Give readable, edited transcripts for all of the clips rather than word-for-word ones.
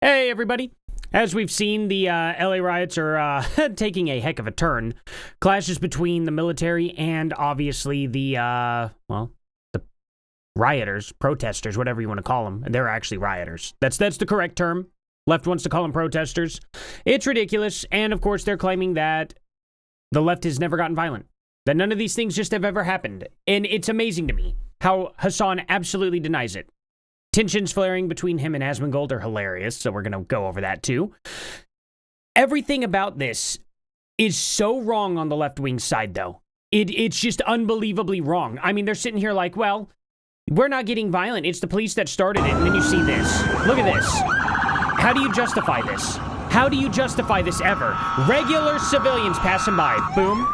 Hey, everybody. As we've seen, the LA riots are taking a heck of a turn. Clashes between the military and obviously the rioters, protesters, whatever you want to call them. They're actually rioters. That's the correct term. Left wants to call them protesters. It's ridiculous. And of course, they're claiming that the left has never gotten violent. That none of these things just have ever happened. And it's amazing to me how Hasan absolutely denies it. Tensions flaring between him and Asmongold are hilarious, so we're going to go over that too. Everything about this is so wrong on the left-wing side, though. It's just unbelievably wrong. I mean, they're sitting here like, well, we're not getting violent. It's the police that started it, and then you see this. Look at this. How do you justify this? How do you justify this ever? Regular civilians passing by. Boom.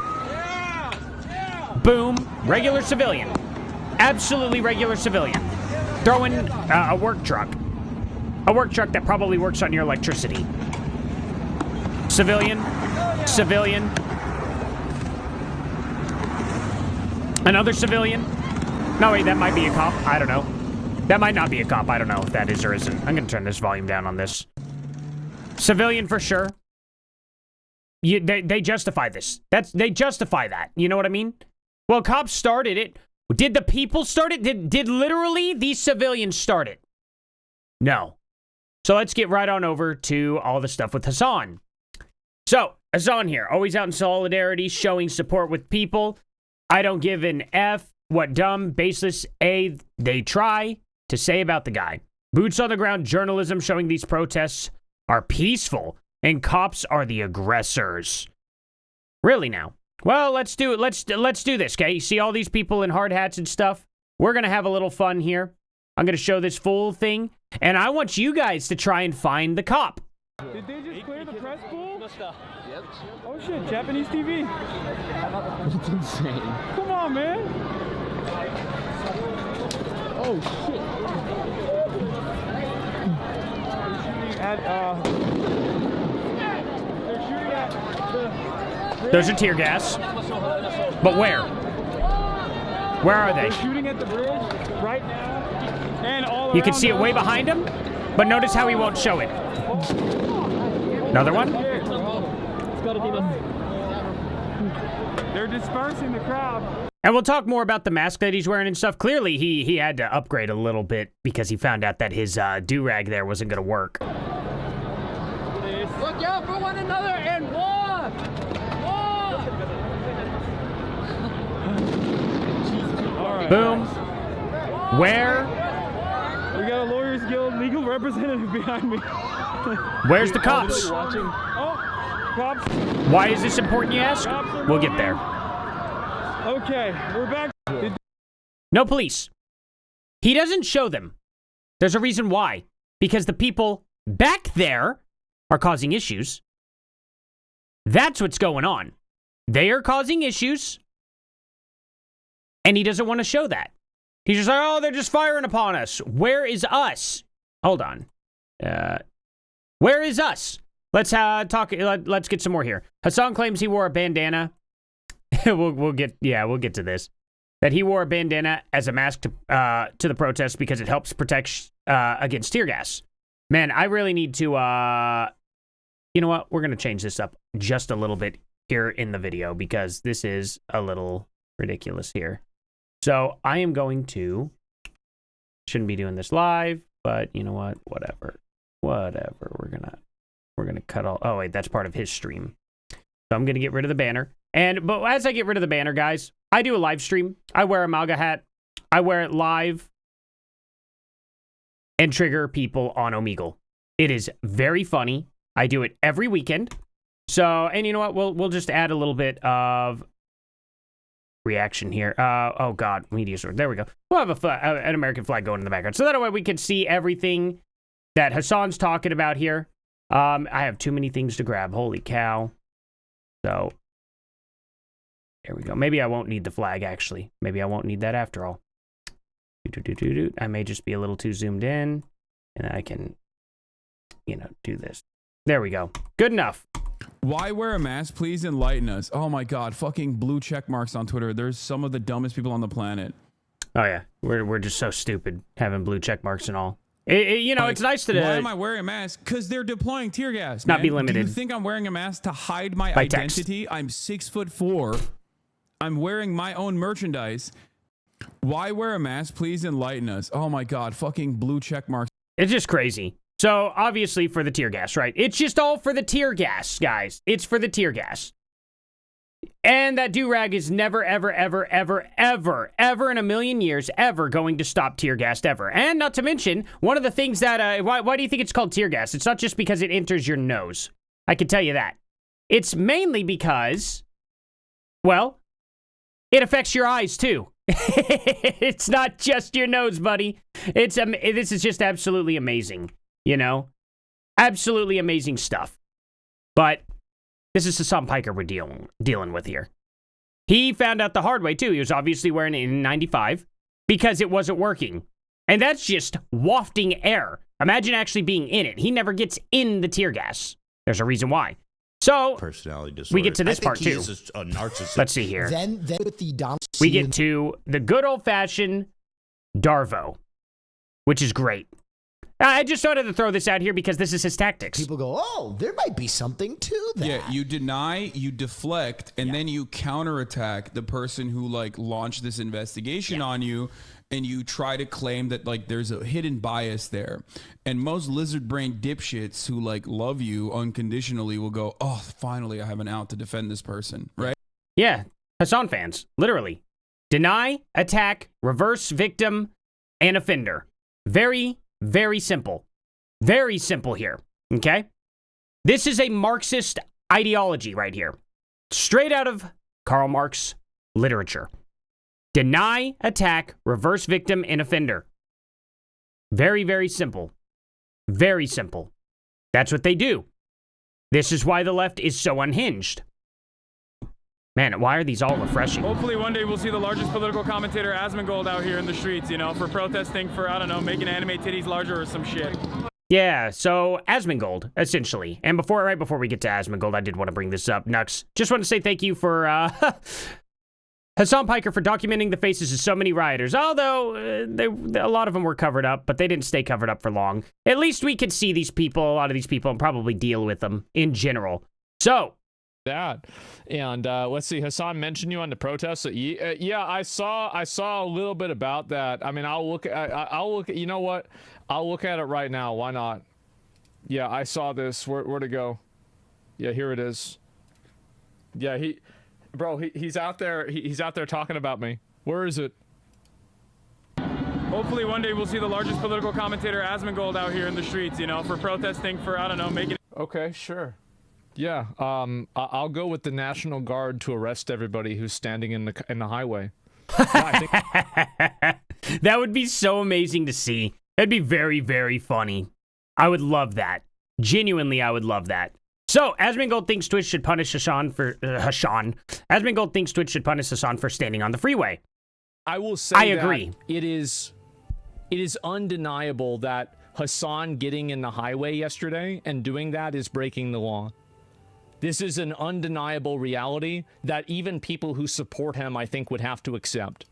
Boom. Regular civilian. Absolutely regular civilian. Throwing a work truck. A work truck that probably works on your electricity. Civilian. Civilian. Another civilian. No, wait, that might be a cop. I don't know. That might not be a cop. I don't know if that is or isn't. I'm going to turn this volume down on this. Civilian for sure. They justify this. They justify that. You know what I mean? Well, cops started it. Did the people start it? Did literally these civilians start it? No. So let's get right on over to all the stuff with Hasan. So, Hasan here, always out in solidarity, showing support with people. I don't give an F what dumb, baseless they try to say about the guy. Boots on the ground journalism showing these protests are peaceful and cops are the aggressors. Really now? Well, let's do it. Let's do this, okay? You see all these people in hard hats and stuff? We're going to have a little fun here. I'm going to show this full thing, and I want you guys to try and find the cop. Did they just clear the press pool? Yep. Oh shit, Japanese TV. That's insane. Come on, man. Oh shit. They're shooting at the... Those are tear gas. But where? Where are they? They're shooting at the bridge right now. And all You can see it way behind him, but notice how he won't show it. Another one? They're dispersing the crowd. And we'll talk more about the mask that he's wearing and stuff. Clearly, he had to upgrade a little bit because he found out that his do-rag there wasn't going to work. Look out for one another and walk! Boom. Where? We got a Lawyers Guild legal representative behind me. Where's the cops? Oh, cops. Why is this important, you ask? We'll get there. Okay, we're back. No police. He doesn't show them. There's a reason why. Because the people back there are causing issues. That's what's going on. They are causing issues. And he doesn't want to show that. He's just like, oh, they're just firing upon us. Where is us? Hold on. Where is us? Let's talk. Let's get some more here. Hasan claims he wore a bandana. we'll get to this. That he wore a bandana as a mask to the protest because it helps protect against tear gas. Man, I really need to. You know what? We're gonna change this up just a little bit here in the video because this is a little ridiculous here. So I am going to, shouldn't be doing this live, but you know what? Whatever. We're gonna cut all. Oh wait, that's part of his stream. So I'm gonna get rid of the banner. But as I get rid of the banner, guys, I do a live stream. I wear a MAGA hat. I wear it live and trigger people on Omegle. It is very funny. I do it every weekend. So, and you know what? We'll just add a little bit of reaction here. Oh god, media sword. There we go. We'll have an American flag going in the background, so that way we can see everything that Hasan's talking about here. I have too many things to grab. Holy cow! So there we go. Maybe I won't need the flag. Actually, maybe I won't need that after all. I may just be a little too zoomed in, and I can, do this. There we go. Good enough. Why wear a mask? Please enlighten us. Oh my god, fucking blue check marks on Twitter. There's some of the dumbest people on the planet. Oh yeah, we're just so stupid having blue check marks and all. You know, Like, it's nice to why am I wearing a mask? Because they're deploying tear gas. Not man. be limited. Do you think I'm wearing a mask to hide my by text. identity? I'm 6'4". I'm wearing my own merchandise. Why wear a mask? Please enlighten us. Oh my God, fucking blue check marks. It's just crazy. So, obviously for the tear gas, right? It's just all for the tear gas, guys. It's for the tear gas. And that do-rag is never, ever, ever, ever, ever, ever in a million years, ever going to stop tear gas, ever. And not to mention, one of the things that, why do you think it's called tear gas? It's not just because it enters your nose. I can tell you that. It's mainly because, well, it affects your eyes too. It's not just your nose, buddy. This is just absolutely amazing, you know? Absolutely amazing stuff. But this is Hasan Piker we're dealing with here. He found out the hard way, too. He was obviously wearing an N95 because it wasn't working. And that's just wafting air. Imagine actually being in it. He never gets in the tear gas. There's a reason why. So, personality disorder. we get to this part, too. He's a narcissist. Let's see here. Then with the We get to the good old-fashioned Darvo, which is great. I just wanted to throw this out here because this is his tactics. people go, oh, there might be something to that. Yeah, you deny, you deflect, and then you counterattack the person who like launched this investigation on you, and you try to claim that like there's a hidden bias there. And most lizard brain dipshits who like love you unconditionally will go, oh, finally I have an out to defend this person, right? Yeah, Hasan fans, literally. Deny, attack, reverse victim, and offender. Very, very simple. Very simple here, okay? This is a Marxist ideology right here. Straight out of Karl Marx literature. Deny, attack, reverse victim, and offender. Very, very simple. Very simple. That's what they do. This is why the left is so unhinged. Man, why are these all refreshing? Hopefully one day we'll see the largest political commentator, Asmongold, out here in the streets, you know, for protesting for, I don't know, making anime titties larger or some shit. Yeah, so Asmongold, essentially. And right before we get to Asmongold, I did want to bring this up. Nux, just want to say thank you for Hasan Piker for documenting the faces of so many rioters. Although, a lot of them were covered up, but they didn't stay covered up for long. At least we could see these people, a lot of these people, and probably deal with them in general. So, that. And let's see, Hasan mentioned you on the protest. So, yeah, I saw a little bit about that. I mean, I'll look at, you know what? I'll look at it right now. Why not? Yeah, I saw this. Where'd it go? Yeah, here it is. Yeah, he's out there. He's out there talking about me. Where is it? Hopefully one day we'll see the largest political commentator, Asmongold, out here in the streets, you know, for protesting for, I don't know, making... Okay, sure. Yeah, I'll go with the National Guard to arrest everybody who's standing in the highway. that would be so amazing to see. That'd be very, very funny. I would love that. Genuinely, I would love that. So, Asmongold thinks Twitch should punish Asmongold thinks Twitch should punish Hasan for standing on the freeway. I will say I agree. It is undeniable that Hasan getting in the highway yesterday and doing that is breaking the law. This is an undeniable reality that even people who support him, I think, would have to accept.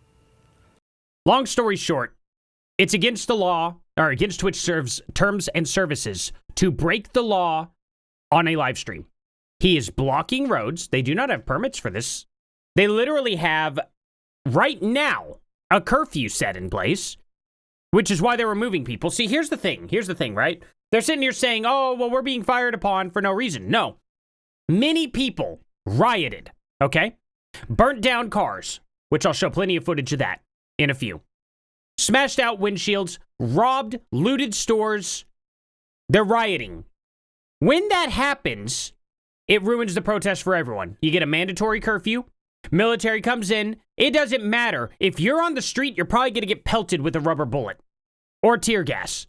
Long story short, it's against the law, or against Twitch terms and services, to break the law on a live stream. He is blocking roads. They do not have permits for this. They literally have, right now, a curfew set in place, which is why they're removing people. See, here's the thing. Here's the thing, right? They're sitting here saying, oh, well, we're being fired upon for no reason. No. Many people rioted, okay? Burnt down cars, which I'll show plenty of footage of that in a few. Smashed out windshields, robbed, looted stores. They're rioting. When that happens, it ruins the protest for everyone. You get a mandatory curfew. Military comes in. It doesn't matter. If you're on the street, you're probably going to get pelted with a rubber bullet or tear gas.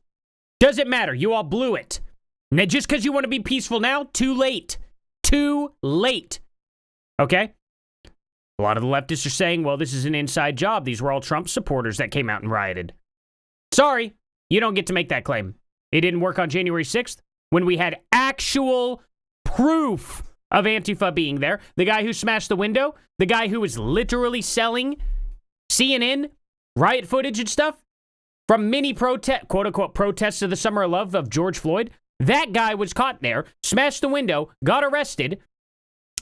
Doesn't matter. You all blew it. Now, just because you want to be peaceful now, too late. Too late. Okay? A lot of the leftists are saying, well, this is an inside job. These were all Trump supporters that came out and rioted. Sorry, you don't get to make that claim. It didn't work on January 6th when we had actual proof of Antifa being there. The guy who smashed the window, the guy who was literally selling CNN riot footage and stuff, from mini protest, quote unquote, protests of the Summer of Love of George Floyd. That guy was caught there, smashed the window, got arrested.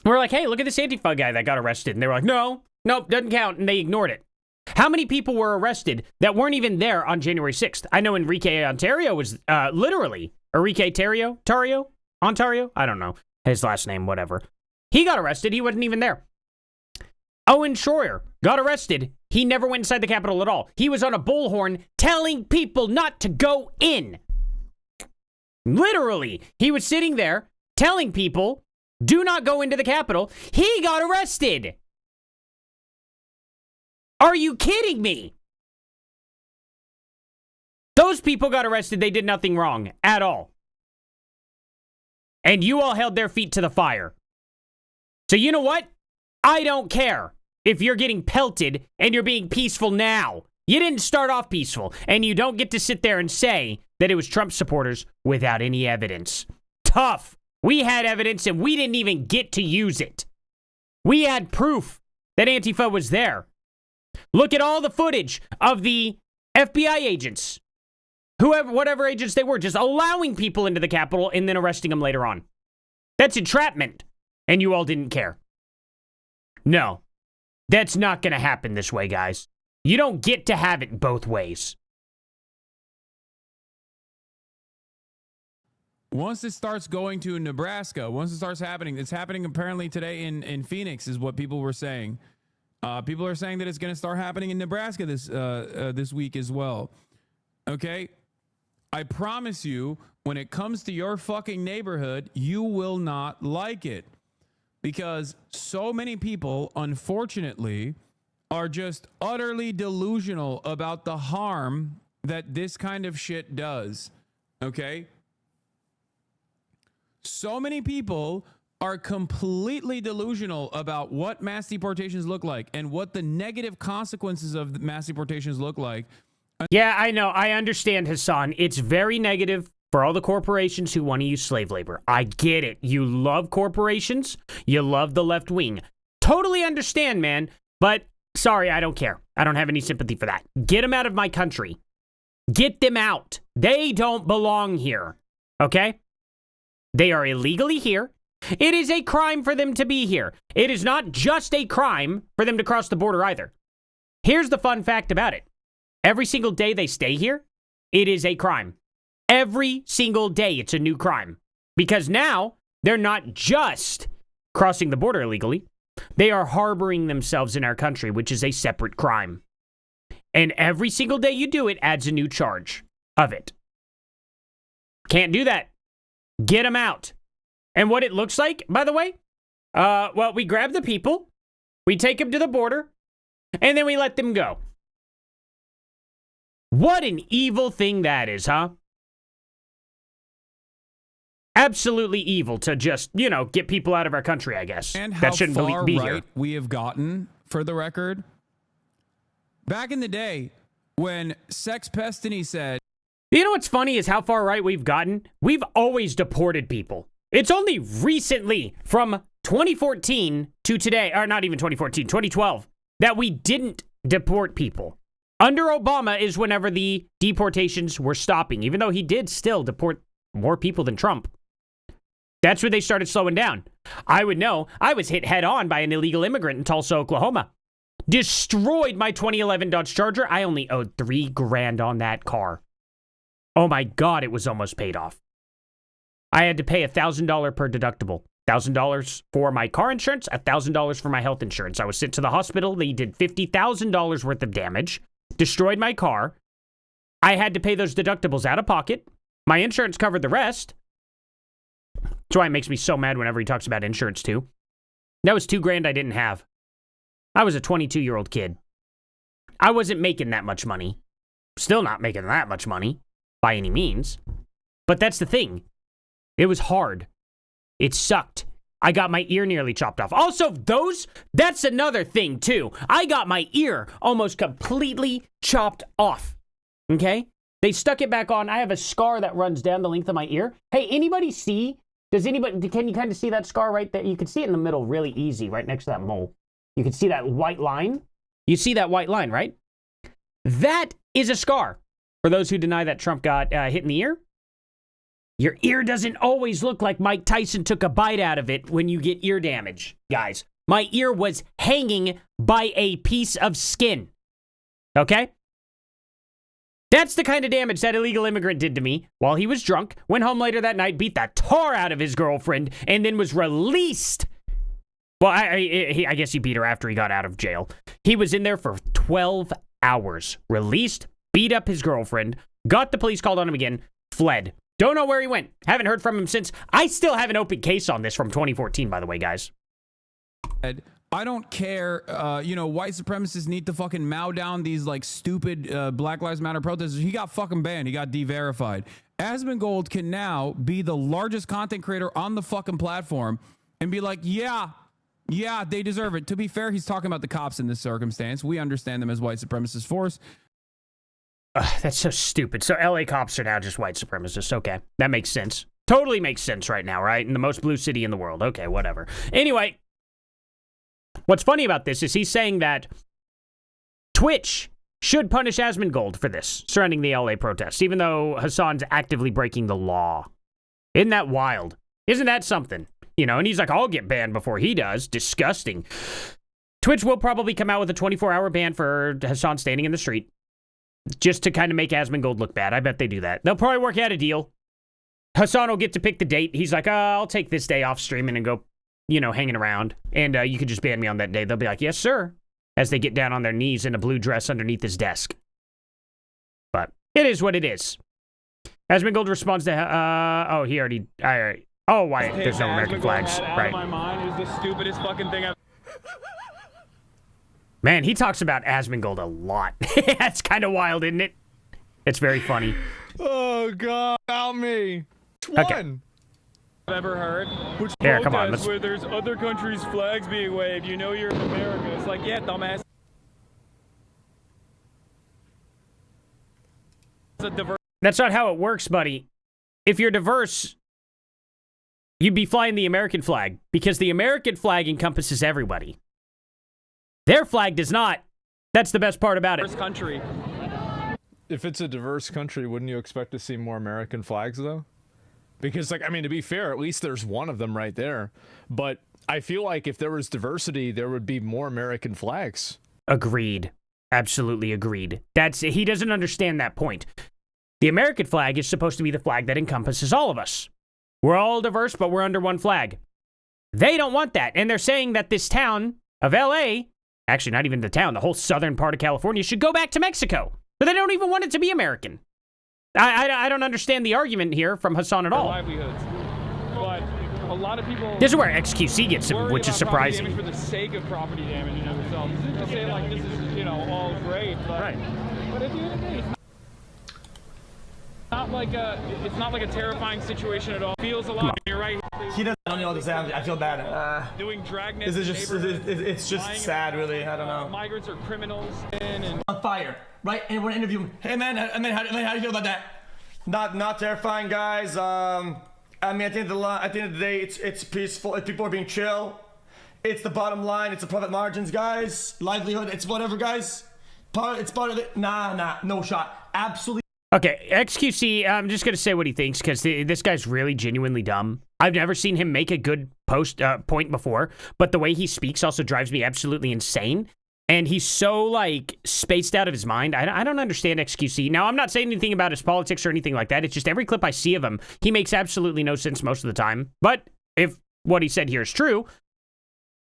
We're like, hey, look at this Antifa guy that got arrested. And they were like, nope, doesn't count. And they ignored it. How many people were arrested that weren't even there on January 6th? I know Enrique Ontario was literally Enrique Tario? Ontario? I don't know his last name, whatever. He got arrested. He wasn't even there. Owen Schroyer got arrested. He never went inside the Capitol at all. He was on a bullhorn telling people not to go in. Literally, he was sitting there telling people, do not go into the Capitol. He got arrested. Are you kidding me? Those people got arrested. They did nothing wrong at all. And you all held their feet to the fire. So you know what? I don't care if you're getting pelted and you're being peaceful now. You didn't start off peaceful. And you don't get to sit there and say that it was Trump supporters without any evidence. Tough. We had evidence and we didn't even get to use it. We had proof that Antifa was there. Look at all the footage of the FBI agents, whatever agents they were, just allowing people into the Capitol and then arresting them later on. That's entrapment. And you all didn't care. No, that's not going to happen this way, guys. You don't get to have it both ways. Once it starts going to Nebraska, once it starts happening, it's happening apparently today in Phoenix is what people were saying. People are saying that it's going to start happening in Nebraska this week as well. Okay? I promise you, when it comes to your fucking neighborhood, you will not like it. Because so many people, unfortunately, are just utterly delusional about the harm that this kind of shit does. Okay? So many people are completely delusional about what mass deportations look like and what the negative consequences of mass deportations look like. Yeah, I know. I understand, Hasan. It's very negative for all the corporations who want to use slave labor. I get it. You love corporations. You love the left wing. Totally understand, man. But sorry, I don't care. I don't have any sympathy for that. Get them out of my country. Get them out. They don't belong here. Okay? They are illegally here. It is a crime for them to be here. It is not just a crime for them to cross the border either. Here's the fun fact about it. Every single day they stay here, it is a crime. Every single day it's a new crime. Because now they're not just crossing the border illegally. They are harboring themselves in our country, which is a separate crime. And every single day you do it adds a new charge of it. Can't do that. Get them out. And what it looks like, by the way, well, we grab the people, we take them to the border, and then we let them go. What an evil thing that is, huh? Absolutely evil to just, get people out of our country, I guess. And how that shouldn't far be right here. we have gotten, for the record. Back in the day, when Sex Pestany said, You know what's funny is how far right we've gotten? We've always deported people. It's only recently, from 2014 to today, or not even 2014, 2012, that we didn't deport people. Under Obama is whenever the deportations were stopping, even though he did still deport more people than Trump. That's where they started slowing down. I would know. I was hit head on by an illegal immigrant in Tulsa, Oklahoma. Destroyed my 2011 Dodge Charger. I only owed $3,000 on that car. Oh my God, it was almost paid off. I had to pay $1,000 per deductible. $1,000 for my car insurance, $1,000 for my health insurance. I was sent to the hospital. They did $50,000 worth of damage, destroyed my car. I had to pay those deductibles out of pocket. My insurance covered the rest. That's why it makes me so mad whenever he talks about insurance too. That was $2,000 I didn't have. I was a 22-year-old kid. I wasn't making that much money. Still not making that much money by any means. But that's the thing. It was hard. It sucked. I got my ear nearly chopped off. Also, that's another thing too. I got my ear almost completely chopped off. Okay? They stuck it back on. I have a scar that runs down the length of my ear. Hey, anybody see? Can you kind of see that scar right there? You can see it in the middle really easy, right next to that mole. You can see that white line. You see that white line, right? That is a scar For those who deny that Trump got hit in the ear, your ear doesn't always look like Mike Tyson took a bite out of it when you get ear damage, guys. My ear was hanging by a piece of skin. Okay? That's the kind of damage that illegal immigrant did to me while he was drunk, went home later that night, beat the tar out of his girlfriend, and then was released. Well, I guess he beat her after he got out of jail. He was in there for 12 hours. Released, beat up his girlfriend, got the police called on him again, fled. Don't know where he went. Haven't heard from him since. I still have an open case on this from 2014, by the way, guys. I don't care, white supremacists need to fucking mow down these, like, stupid Black Lives Matter protesters. He got fucking banned. He got de-verified. Asmongold can now be the largest content creator on the fucking platform and be like, yeah, they deserve it. To be fair, he's talking about the cops in this circumstance. We understand them as white supremacist force. That's so stupid. So LA cops are now just white supremacists. Okay, that makes sense. Totally makes sense right now, right? In the most blue city in the world. Okay, whatever. Anyway, what's funny about this is he's saying that Twitch should punish Asmongold for this, surrounding the LA protests, even though Hasan's actively breaking the law. Isn't that wild? Isn't that something? And he's like, I'll get banned before he does. Disgusting. Twitch will probably come out with a 24-hour ban for Hasan standing in the street, just to kind of make Asmongold look bad. I bet they do that. They'll probably work out a deal. Hasan will get to pick the date. He's like, I'll take this day off streaming and go, hanging around. And you can just ban me on that day. They'll be like, yes, sir. As they get down on their knees in a blue dress underneath his desk. But it is what it is. Asmongold responds to, he already, oh, why? There's no American flags. Right. My mind is the stupidest fucking thing I've... Man, he talks about Asmongold a lot. That's kind of wild, isn't it? It's very funny. Oh, God. Help me. Which one? I've ever heard. Which yeah, come on. Where there's other countries' flags being waved. You're in America. It's like, yeah, dumbass. That's not how it works, buddy. If you're diverse, you'd be flying the American flag, because the American flag encompasses everybody. Their flag does not. That's the best part about it. Diverse country. If it's a diverse country, wouldn't you expect to see more American flags, though? Because, to be fair, at least there's one of them right there. But I feel like if there was diversity, there would be more American flags. Agreed. Absolutely agreed. He doesn't understand that point. The American flag is supposed to be the flag that encompasses all of us. We're all diverse, but we're under one flag. They don't want that. And they're saying that this town of LA, actually not even the town, the whole southern part of California, should go back to Mexico. But they don't even want it to be American. I don't understand the argument here from Hasan at all. Livelihoods. But a lot of people... This is where XQC gets him, which is surprising. For the sake of property damage in itself. To say like this is, all great. But, right. But at the end of the day, it's not like a terrifying situation at all. It feels a lot. You're right. He doesn't. I don't know what to say. I feel bad. Doing dragnet. This is just. It's just sad, really. I don't know. Migrants are criminals. And on fire, right? And we're interviewing. Hey, man. How do you feel about that? Not terrifying, guys. At the end of the day, it's peaceful. People are being chill. It's the bottom line. It's the profit margins, guys. Livelihood. It's whatever, guys. It's part of it. Nah. No shot. Absolutely. Okay, XQC, I'm just going to say what he thinks, because this guy's really genuinely dumb. I've never seen him make a good point before, but the way he speaks also drives me absolutely insane. And he's so, spaced out of his mind. I don't understand XQC. Now, I'm not saying anything about his politics or anything like that. It's just every clip I see of him, he makes absolutely no sense most of the time. But if what he said here is true,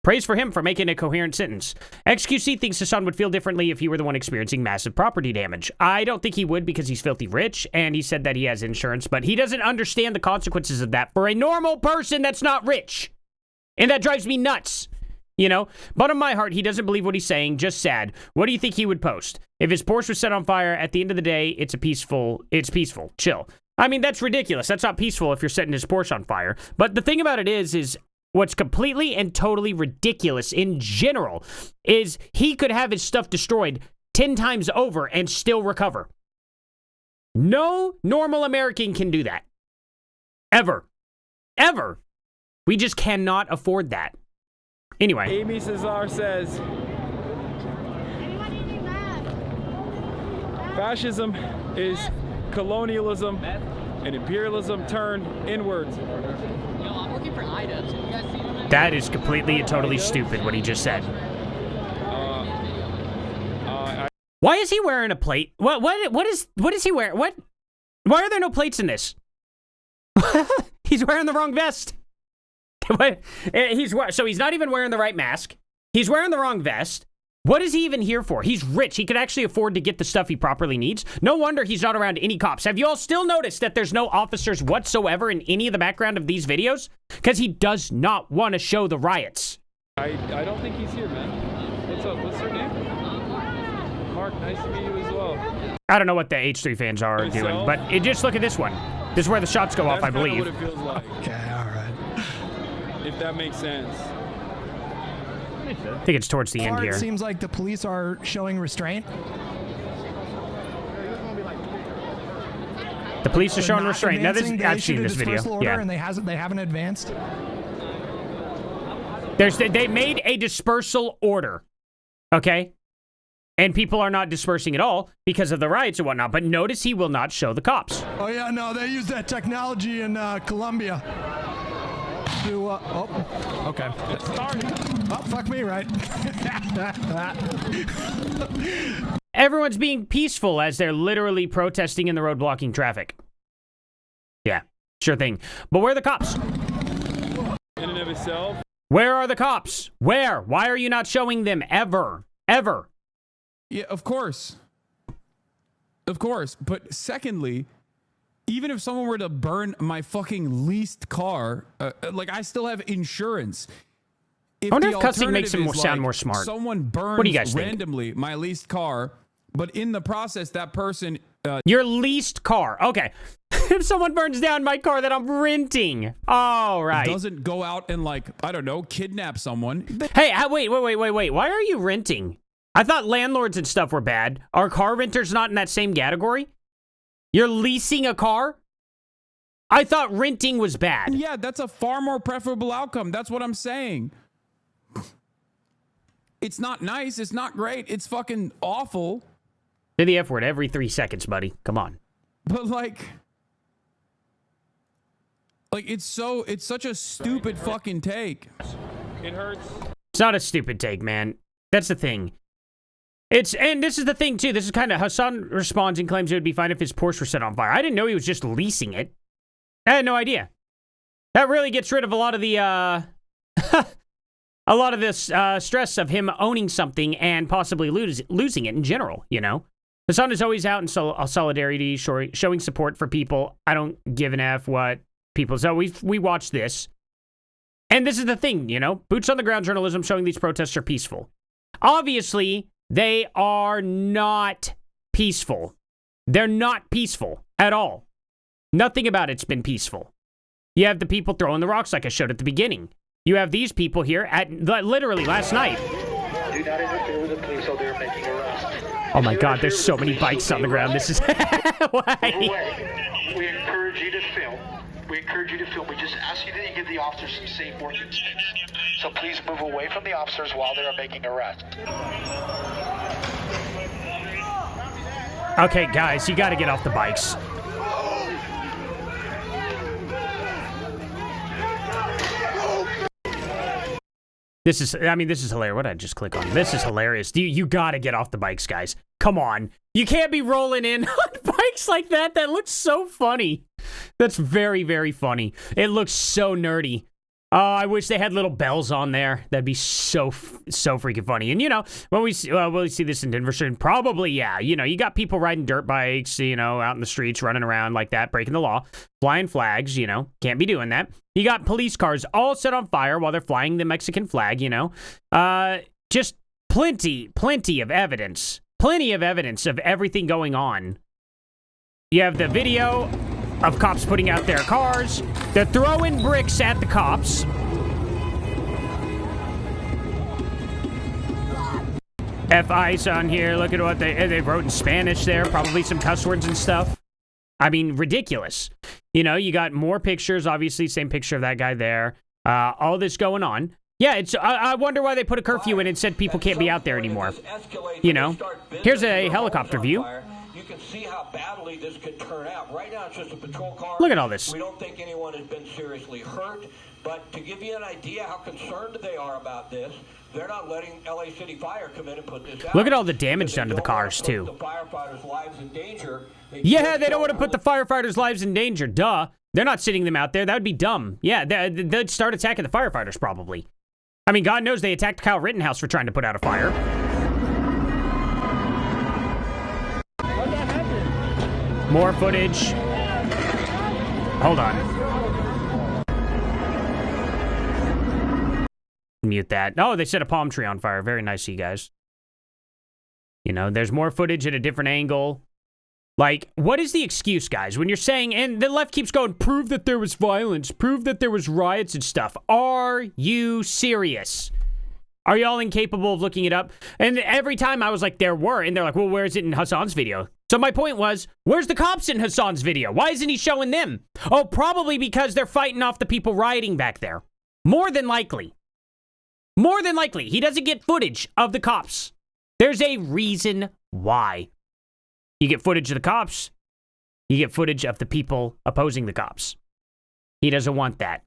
praise for him for making a coherent sentence. XQC thinks Hasan would feel differently if he were the one experiencing massive property damage. I don't think he would, because he's filthy rich, and he said that he has insurance, but he doesn't understand the consequences of that for a normal person that's not rich. And that drives me nuts. Bottom of my heart, he doesn't believe what he's saying, just sad. What do you think he would post? If his Porsche was set on fire, at the end of the day, it's peaceful. Chill. I mean, that's ridiculous. That's not peaceful if you're setting his Porsche on fire. But the thing about it is what's completely and totally ridiculous in general is he could have his stuff destroyed 10 times over and still recover. No normal American can do that. Ever. We just cannot afford that. Anyway. Amy Cesar says... Fascism is colonialism and imperialism turned inwards. That is completely and totally stupid what he just said. Why is he wearing a plate? What is he wearing? What? Why are there no plates in this? He's wearing the wrong vest. So he's not even wearing the right mask. He's wearing the wrong vest. What is he even here for? He's rich. He could actually afford to get the stuff he properly needs. No wonder he's not around any cops. Have you all still noticed that there's no officers whatsoever in any of the background of these videos? Because he does not want to show the riots. I don't think he's here, man. What's up? What's her name? Mark, nice to meet you as well. I don't know what the H3 fans are doing, but just look at this one. This is where the shots go off, I believe. That's what it feels like. Okay, all right. If that makes sense. I think it's towards the end here. It seems like the police are showing restraint. The police are showing Not restraint. Now, advancing. They I've issued seen a this video. dispersal order Yeah. and they haven't advanced. They made a dispersal order, okay? And people are not dispersing at all because of the riots and whatnot. But notice he will not show the cops. Oh yeah, no, they use that technology in Colombia. To, okay. Oh, fuck me, right? Everyone's being peaceful as they're literally protesting in the road blocking traffic. Yeah, sure thing. But where are the cops? In and of itself. Where are the cops? Where? Why are you not showing them ever? Ever? Yeah, of course. Of course. But secondly, even if someone were to burn my fucking leased car, like I still have insurance. I wonder if cussing makes him sound more smart. Someone burns What do you guys think? randomly my leased car, but in the process, that person... Your leased car. Okay. If someone burns down my car that I'm renting. All right. doesn't go out and, like, I don't know, kidnap someone. Hey, wait. Why are you renting? I thought landlords and stuff were bad. Are car renters not in that same category? You're leasing a car? I thought renting was bad. Yeah, that's a far more preferable outcome. That's what I'm saying. It's not nice. It's not great. It's fucking awful. Say the F word every 3 seconds, buddy. Come on. But like it's such a stupid fucking take. It hurts. It's not a stupid take, man. That's the thing. And this is the thing, too. This is kind of... Hasan responds and claims it would be fine if his Porsche were set on fire. I didn't know he was just leasing it. I had no idea. That really gets rid of a lot of the, a lot of this stress of him owning something and possibly losing it in general, you know? Hasan is always out in solidarity, showing support for people. I don't give an F what people... So we watched this. And this is the thing, you know? Boots on the ground journalism showing these protests are peaceful. Obviously... They are not peaceful. They're not peaceful at all. Nothing about it's been peaceful. You have the people throwing the rocks like I showed at the beginning. You have these people here at literally last night. Do not interfere with the police while they're making arrests. Oh my God, there's so many bikes on the ground. This is... We encourage you to film. We encourage you to film. We just ask you that you give the officers some safe working space. So please move away from the officers while they are making arrests. Okay, guys, you got to get off the bikes. This is hilarious. What did I just click on? This is hilarious. You got to get off the bikes, guys. Come on. You can't be rolling in on bikes like that. That looks so funny. That's very, very funny. It looks so nerdy. I wish they had little bells on there. That'd be so freaking funny. And, you know, when we see this in Denver soon, probably, yeah. You know, you got people riding dirt bikes, you know, out in the streets, running around like that, breaking the law, flying flags, you know, can't be doing that. You got police cars all set on fire while they're flying the Mexican flag, you know. Just plenty of evidence. Plenty of evidence of everything going on. You have the video of cops putting out their cars. They're throwing bricks at the cops. F-ICE on here. Look at what they wrote in Spanish there. Probably some cuss words and stuff. I mean, ridiculous. You know, you got more pictures. Obviously, same picture of that guy there. All this going on. Yeah, I wonder why they put a curfew in and said people can't be out there anymore. You know, here's a helicopter view. You can see how badly this could turn out. Right now, it's just a patrol car. Look at all this. We don't think anyone has been seriously hurt. But to give you an idea how concerned they are about this, they're not letting LA City Fire come in and put this out. Look at all the damage done to the cars, too. The firefighters' lives in danger. Yeah, they don't want to put the firefighters' lives in danger. Duh. They're not sitting them out there. That would be dumb. Yeah, they'd start attacking the firefighters, probably. I mean, God knows they attacked Kyle Rittenhouse for trying to put out a fire. More footage. Hold on. Mute that. Oh, they set a palm tree on fire. Very nice of you guys. You know, there's more footage at a different angle. Like, what is the excuse, guys? When you're saying, and the left keeps going, prove that there was violence, prove that there was riots and stuff. Are you serious? Are y'all incapable of looking it up? And every time I was like, there were, and they're like, well, where is it in Hasan's video? So my point was, where's the cops in Hasan's video? Why isn't he showing them? Oh, probably because they're fighting off the people rioting back there. More than likely. More than likely, he doesn't get footage of the cops. There's a reason why. You get footage of the cops, you get footage of the people opposing the cops. He doesn't want that.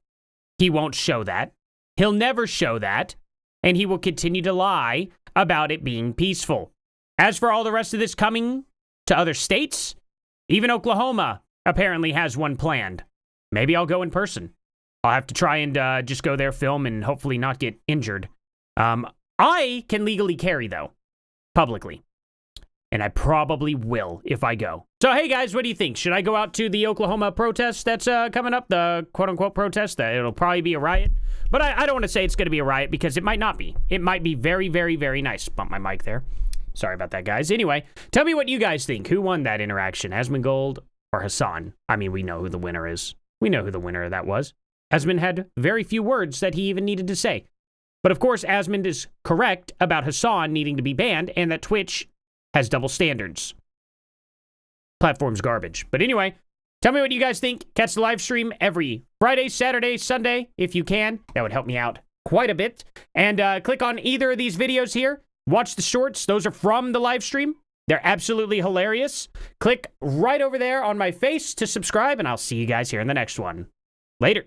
He won't show that. He'll never show that. And he will continue to lie about it being peaceful. As for all the rest of this coming to other states, even Oklahoma apparently has one planned. Maybe I'll go in person. I'll have to try and just go there, film, and hopefully not get injured. I can legally carry, though, publicly. And I probably will if I go. So, hey, guys, what do you think? Should I go out to the Oklahoma protest that's coming up? The quote-unquote protest? It'll probably be a riot. But I don't want to say it's going to be a riot because it might not be. It might be very, very, very nice. Bump my mic there. Sorry about that, guys. Anyway, tell me what you guys think. Who won that interaction? Asmongold or Hasan? I mean, we know who the winner is. We know who the winner of that was. Asmond had very few words that he even needed to say. But of course, Asmond is correct about Hasan needing to be banned and that Twitch has double standards. Platform's garbage. But anyway, tell me what you guys think. Catch the live stream every Friday, Saturday, Sunday, if you can. That would help me out quite a bit. And click on either of these videos here. Watch the shorts. Those are from the live stream. They're absolutely hilarious. Click right over there on my face to subscribe, and I'll see you guys here in the next one. Later.